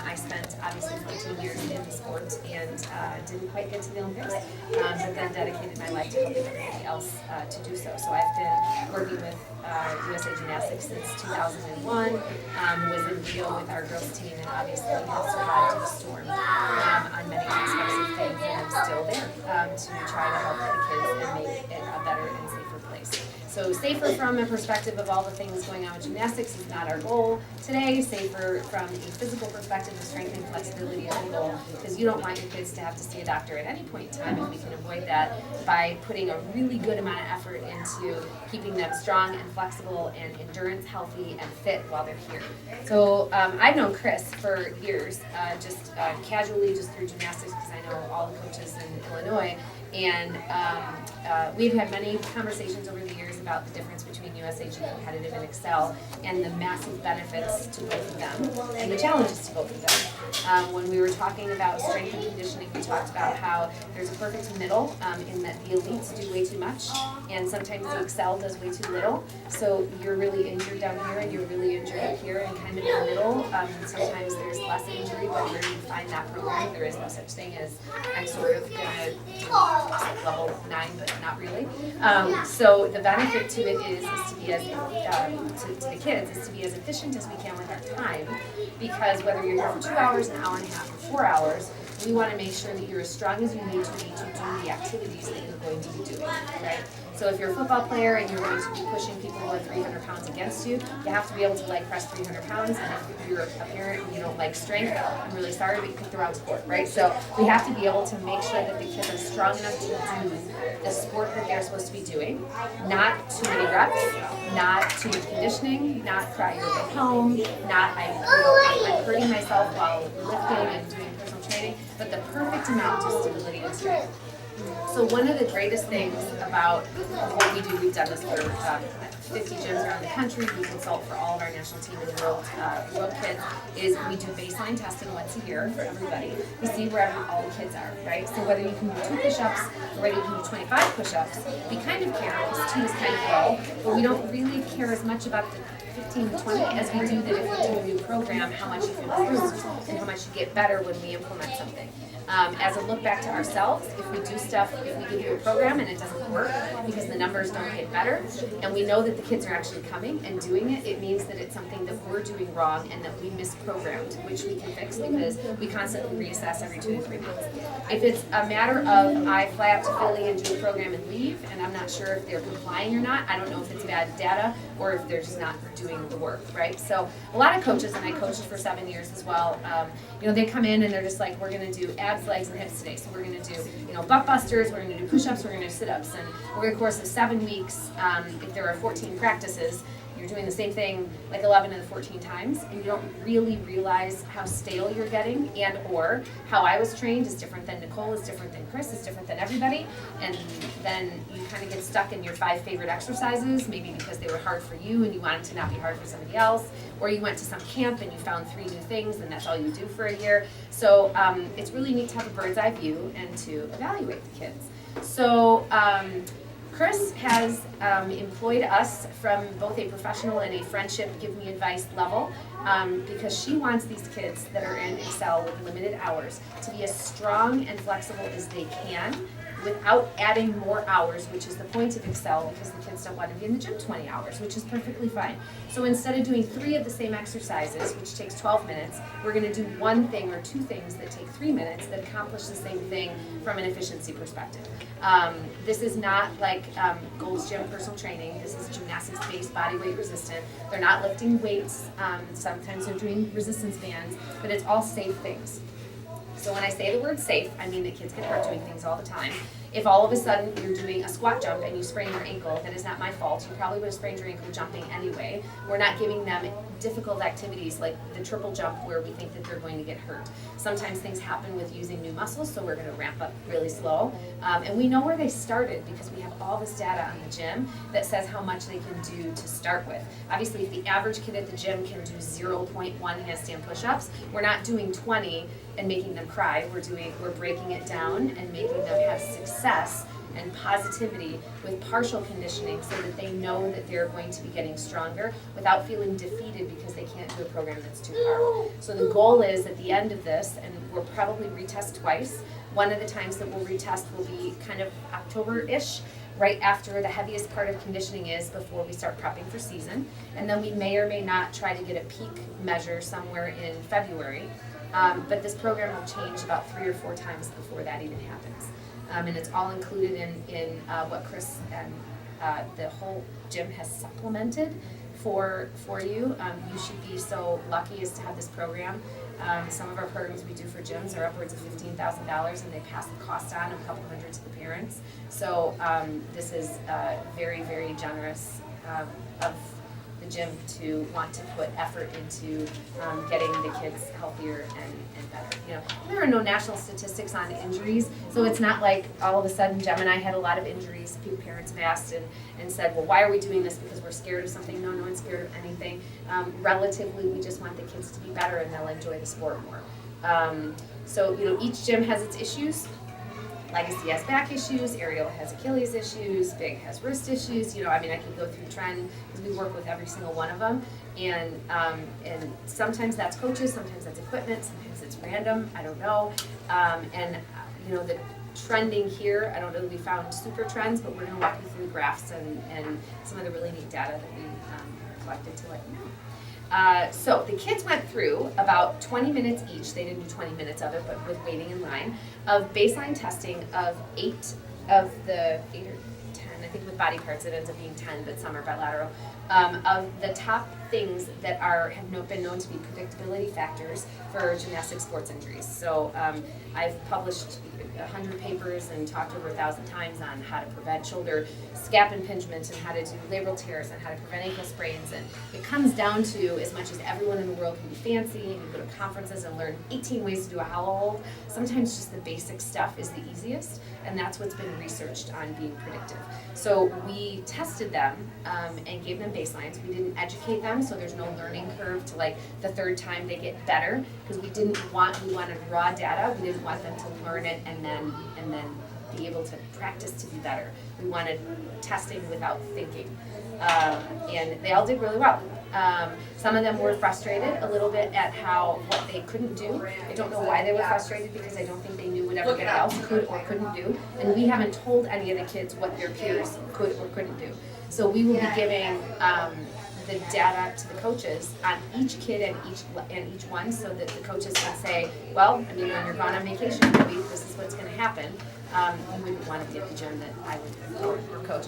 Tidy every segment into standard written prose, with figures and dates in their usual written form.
I spent obviously 14 years in the sport and didn't quite get to the Olympics, but then dedicated my life to helping everybody else to do so. So I've been working with USA Gymnastics since 2001, was in Rio with our girls team, and obviously have survived the storm on many aspects of things, and I'm still there to try to help the kids and make it a better and safer place. So safer from a perspective of all the things going on with gymnastics is not our goal today. Safer from a physical perspective of strength and flexibility is the goal, because you don't want your kids to have to see a doctor at any point in time, and we can avoid that by putting a really good amount of effort into keeping them strong and flexible and endurance, healthy, and fit while they're here. So I've known Chris for years, just casually, just through gymnastics, because I know all the coaches in Illinois. And we've had many conversations over the years about the difference between USAG Competitive and Excel, and the massive benefits to both of them and the challenges to both of them. When we were talking about strength and conditioning, we talked about how there's a perfect middle in that the elites do way too much, and sometimes the Excel does way too little. So you're really injured down here and you're really injured up here, and kind of in the middle. Sometimes there's less injury, but where do you find that program? There is no such thing as I'm sort of gonna level 9, but not really. So the benefit to it is to be as to the kids is to be as efficient as we can with our time, because whether you're here for 2 hours, an hour and a half, or 4 hours, we want to make sure that you're as strong as you need to be to do the activities that you're going to be doing, right? So if you're a football player and you're going to be pushing people who are 300 pounds against you, you have to be able to leg press 300 pounds. And if you're a parent and you don't like strength, I'm really sorry, but you pick the wrong sport, right? So we have to be able to make sure that the kids are strong enough to do the sport that they're supposed to be doing. Not too many reps, not too much conditioning, not cry your way home, not I'm hurting myself while lifting and doing personal training, but the perfect amount of stability and strength. So one of the greatest things about what we do, we've done this for 50 gyms around the country, we consult for all of our national team and world kids, is we do baseline testing once a year for everybody. We see where all the kids are, right? So whether you can do 2 push-ups or whether you can do 25 push-ups, we kind of care, because 2 is kind of low, but we don't really care as much about the 15 to 20 as we do that if you do a new program, how much you've improved and how much you get better when we implement something. As a look back to ourselves, if we do stuff, if we give you a program and it doesn't work because the numbers don't get better, and we know that the kids are actually coming and doing it, it means that it's something that we're doing wrong and that we misprogrammed, which we can fix because we constantly reassess every 2 to 3 months. If it's a matter of I fly out to Philly and do a program and leave, and I'm not sure if they're complying or not, I don't know if it's bad data or if they're just not doing the work, right? So a lot of coaches, and I coached for 7 years as well, they come in and they're just like, we're going to do abs, legs, and hips today. So we're going to do, butt busters, we're going to do push-ups, we're going to do sit-ups. And over the course of 7 weeks, if there are 14 practices, you're doing the same thing like 11 of the 14 times, and you don't really realize how stale you're getting, and or how I was trained is different than Nicole, is different than Chris, is different than everybody, and then you kind of get stuck in your 5 favorite exercises, maybe because they were hard for you and you wanted to not be hard for somebody else, or you went to some camp and you found 3 new things and that's all you do for a year. So it's really neat to have a bird's eye view and to evaluate the kids. So Chris has employed us from both a professional and a friendship give me advice level, because she wants these kids that are in Excel with limited hours to be as strong and flexible as they can without adding more hours, which is the point of Excel, because the kids don't want to be in the gym 20 hours, which is perfectly fine. So instead of doing 3 of the same exercises, which takes 12 minutes, we're going to do 1 thing or 2 things that take 3 minutes that accomplish the same thing from an efficiency perspective. This is not like Gold's Gym personal training. This is gymnastics-based body weight resistant. They're not lifting weights. Sometimes they're doing resistance bands, but it's all safe things. So when I say the word safe, I mean that kids get hurt doing things all the time. If all of a sudden you're doing a squat jump and you sprain your ankle, that is not my fault. You probably would have sprained your ankle jumping anyway. We're not giving them difficult activities like the triple jump where we think that they're going to get hurt. Sometimes things happen with using new muscles, so we're going to ramp up really slow. And we know where they started because we have all this data on the gym that says how much they can do to start with. Obviously, if the average kid at the gym can do 0.1 handstand push-ups, we're not doing 20 and making them cry. We're breaking it down and making them have success success and positivity with partial conditioning so that they know that they're going to be getting stronger without feeling defeated because they can't do a program that's too hard. So the goal is at the end of this, and we'll probably retest twice. One of the times that we'll retest will be kind of October-ish, right after the heaviest part of conditioning is before we start prepping for season. And then we may or may not try to get a peak measure somewhere in February. But this program will change about 3 or 4 times before that even happens. And it's all included in what Chris and the whole gym has supplemented for you. You should be so lucky as to have this program. Some of our programs we do for gyms are upwards of $15,000, and they pass the cost on a couple hundred to the parents. So this is very, very generous of the gym to want to put effort into getting the kids healthier and better. You know, there are no national statistics on injuries, so it's not like all of a sudden Gemini had a lot of injuries. Parents have asked and said, well, why are we doing this? Because we're scared of something. No one's scared of anything. Relatively, we just want the kids to be better and they'll enjoy the sport more. So, you know, each gym has its issues. Legacy has back issues, Ariel has Achilles issues, Big has wrist issues. You know, I mean, I could go through trend because we work with every single one of them. And sometimes that's coaches, sometimes that's equipment, sometimes it's random, I don't know. You know, the trending here, I don't know that we found super trends, but we're going to walk you through graphs and some of the really neat data that we collected to let you know. So the kids went through about 20 minutes each. They didn't do 20 minutes of it, but with waiting in line, of baseline testing of 8 of the 8 or 10, I think with body parts it ends up being 10, but some are bilateral, of the top things that have been known to be predictability factors for gymnastic sports injuries. So I've published 100 papers and talked over 1,000 times on how to prevent shoulder scap impingement and how to do labral tears and how to prevent ankle sprains. And it comes down to, as much as everyone in the world can be fancy and go to conferences and learn 18 ways to do a hollow hold, sometimes just the basic stuff is the easiest, and that's what's been researched on being predictive. So we tested them and gave them baselines. We didn't educate them, so there's no learning curve to like the third time they get better, because we wanted raw data. We didn't want them to learn it and then be able to practice to be better. We wanted testing without thinking, and they all did really well. Some of them were frustrated a little bit at what they couldn't do. I don't know why they were frustrated, because I don't think they knew what everybody else could or couldn't do, and we haven't told any of the kids what their peers could or couldn't do. So we will be giving the data to the coaches on each kid and each one, so that the coaches can say, well, I mean, when you're gone on vacation for a week, this is what's going to happen. You wouldn't want to be at the gym that I would or coach,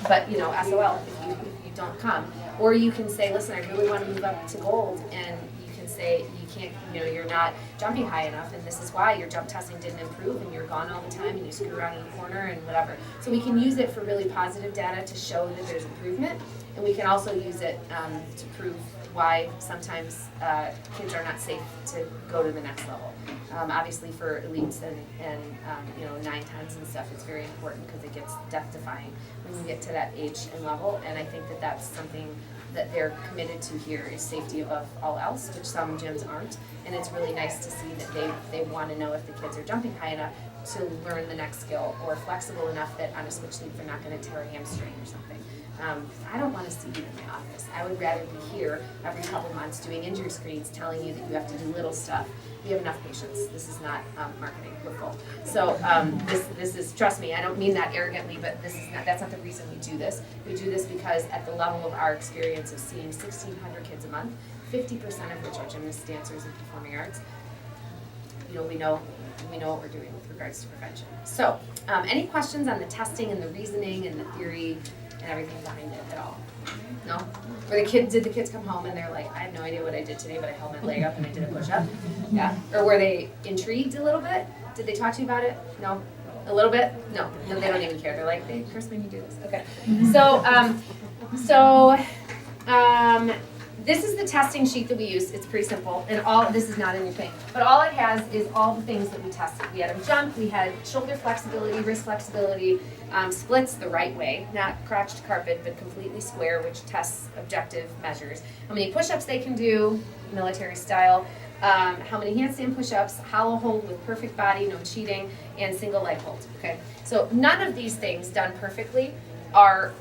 but you know, SOL if you don't come, or you can say, listen, I really want to move up to gold, and you can say you can't, you know, you're not jumping high enough, and this is why your jump testing didn't improve, and you're gone all the time, and you screw around in the corner and whatever. So we can use it for really positive data to show that there's improvement, and we can also use it to prove why sometimes kids are not safe to go to the next level. Obviously for elites and you know, 9-10s and stuff, it's very important because it gets death-defying when you get to that age and level, and I think that that's something that they're committed to here, is safety above all else, which some gyms aren't, and it's really nice to see that they want to know if the kids are jumping high enough to learn the next skill, or flexible enough that on a switch leap they're not going to tear a hamstring or something. I don't want to see you in my office. I would rather be here every couple months doing injury screens, telling you that you have to do little stuff. We have enough patients. This is not marketing. We're full. So this is, trust me, I don't mean that arrogantly, but that's not the reason we do this. We do this because at the level of our experience of seeing 1,600 kids a month, 50% of which are gymnasts, dancers, and performing arts, you know, we know what we're doing with regards to prevention. So any questions on the testing and the reasoning and the theory and everything behind it at all? No? Did the kids come home and they're like, I have no idea what I did today, but I held my leg up and I did a push-up? Yeah. Or were they intrigued a little bit? Did they talk to you about it? No? A little bit? No, they don't even care. They're like, hey, Chris made me do this. Okay. So this is the testing sheet that we use. It's pretty simple, and this is not in your thing, but all it has is all the things that we tested. We had a jump, we had shoulder flexibility, wrist flexibility, splits the right way, not crotch to carpet, but completely square, which tests objective measures. How many push-ups they can do, military style, how many handstand push-ups, hollow hold with perfect body, no cheating, and single leg hold, okay? So none of these things done perfectly are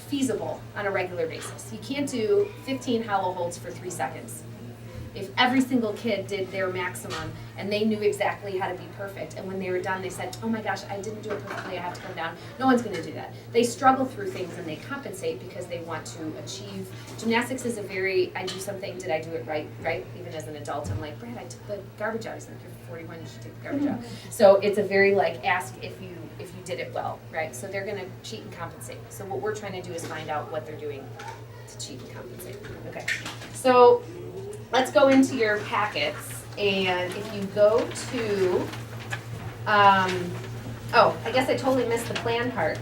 feasible on a regular basis. You can't do 15 hollow holds for 3 seconds. If every single kid did their maximum and they knew exactly how to be perfect, and when they were done they said, oh my gosh, I didn't do it perfectly, I have to come down, no one's going to do that. They struggle through things and they compensate because they want to achieve. Gymnastics is a very, I do something, did I do it right? Even as an adult, I'm like, Brad, I took the garbage out. He's like, you're 41, you should take the garbage out. So it's a very like, ask if you did it well, right? So they're going to cheat and compensate. So what we're trying to do is find out what they're doing to cheat and compensate. Okay, so let's go into your packets, and if you go to, oh, I guess I totally missed the plan part.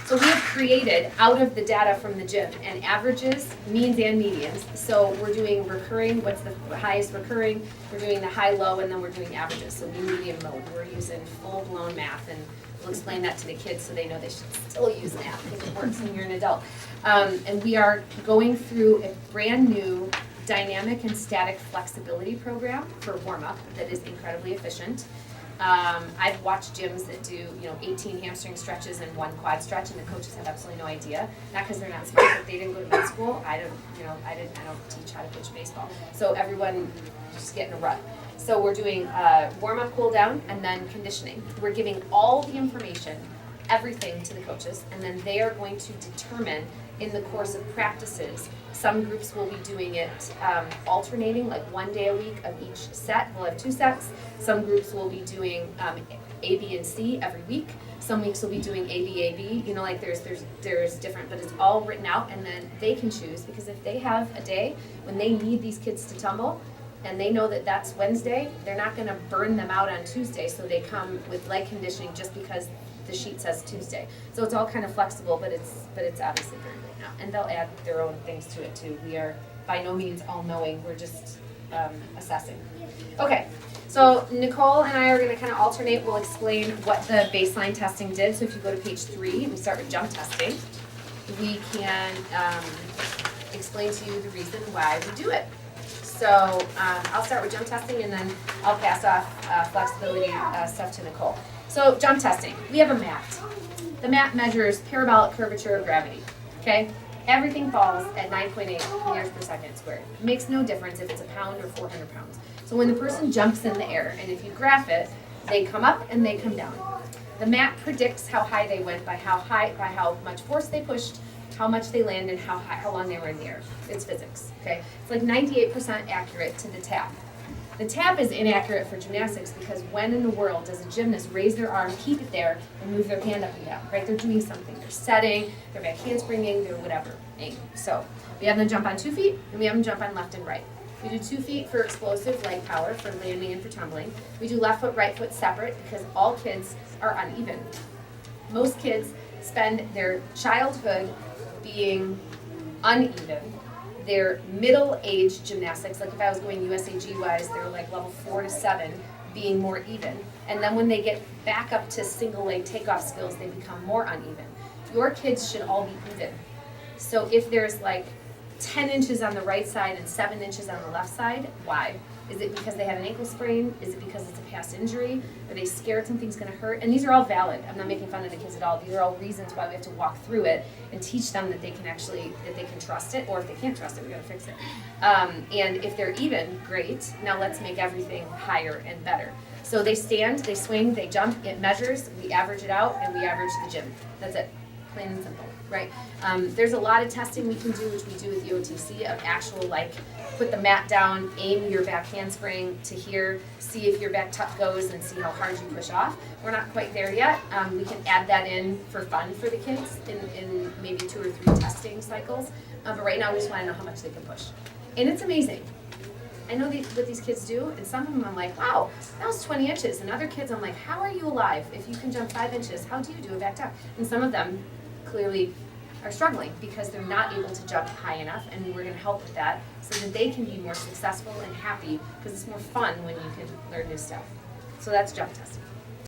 So we have created out of the data from the gym and averages, means and medians. So we're doing recurring, what's the highest recurring, we're doing the high, low, and then we're doing averages. So mean, median, mode. We're using full-blown math, and we'll explain that to the kids so they know they should still use math because it works when you're an adult. And we are going through a brand new dynamic and static flexibility program for warm-up that is incredibly efficient. I've watched gyms that do, 18 hamstring stretches and 1 quad stretch, and the coaches have absolutely no idea. Not because they're not smart, but they didn't go to med school. I don't teach how to coach baseball. So everyone just get in a rut. So we're doing warm-up, cool down, and then conditioning. We're giving all the information, everything to the coaches, and then they are going to determine in the course of practices. Some groups will be doing it alternating, like 1 day a week of each set. We'll have 2 sets. Some groups will be doing A, B, and C every week. Some weeks will be doing A, B, A, B. Like there's different, but it's all written out, and then they can choose, because if they have a day when they need these kids to tumble, and they know that that's Wednesday, they're not going to burn them out on Tuesday, so they come with leg conditioning just because the sheet says Tuesday. So it's all kind of flexible, but it's obviously very good now. And they'll add their own things to it too. We are by no means all knowing, we're just assessing. Okay, so Nicole and I are going to kind of alternate. We'll explain what the baseline testing did. So if you go to page 3, we start with jump testing. We can explain to you the reason why we do it. So I'll start with jump testing, and then I'll pass off flexibility stuff to Nicole. So jump testing, we have a mat. The mat measures parabolic curvature of gravity, okay? Everything falls at 9.8 meters per second squared. It makes no difference if it's a pound or 400 pounds. So when the person jumps in the air, and if you graph it, they come up and they come down. The mat predicts how high they went by how much force they pushed, how much they landed, how long they were in the air. It's physics, okay? It's like 98% accurate to the tap. The tap is inaccurate for gymnastics because when in the world does a gymnast raise their arm, keep it there, and move their hand up and down, right? They're doing something. They're setting, they're back handspringing, they're whatever. So we have them jump on 2 feet, and we have them jump on left and right. We do 2 feet for explosive leg power, for landing and for tumbling. We do left foot, right foot separate because all kids are uneven. Most kids spend their childhood being uneven. Their middle-aged gymnastics, like if I was going USAG-wise, they're like level 4 to 7, being more even. And then when they get back up to single leg takeoff skills, they become more uneven. Your kids should all be even. So if there's like 10 inches on the right side and 7 inches on the left side, why? Is it because they had an ankle sprain? Is it because it's a past injury? Are they scared something's going to hurt? And these are all valid. I'm not making fun of the kids at all. These are all reasons why we have to walk through it and teach them that they can trust it, or if they can't trust it, we got to fix it. And if they're even, great. Now let's make everything higher and better. So they stand, they swing, they jump, it measures, we average it out, and we average the gym. That's it. Plain and simple, right? There's a lot of testing we can do, which we do with the OTC, of actual, like, put the mat down, aim your back handspring to here, see if your back tuck goes, and see how hard you push off. We're not quite there yet. We can add that in for fun for the kids in maybe 2 or 3 testing cycles. But right now, we just want to know how much they can push. And it's amazing. I know what these kids do, and some of them I'm like, wow, that was 20 inches. And other kids I'm like, how are you alive? If you can jump 5 inches, how do you do a back tuck? And some of them clearly are struggling because they're not able to jump high enough, and we're going to help with that so that they can be more successful and happy, because it's more fun when you can learn new stuff. So that's jump testing.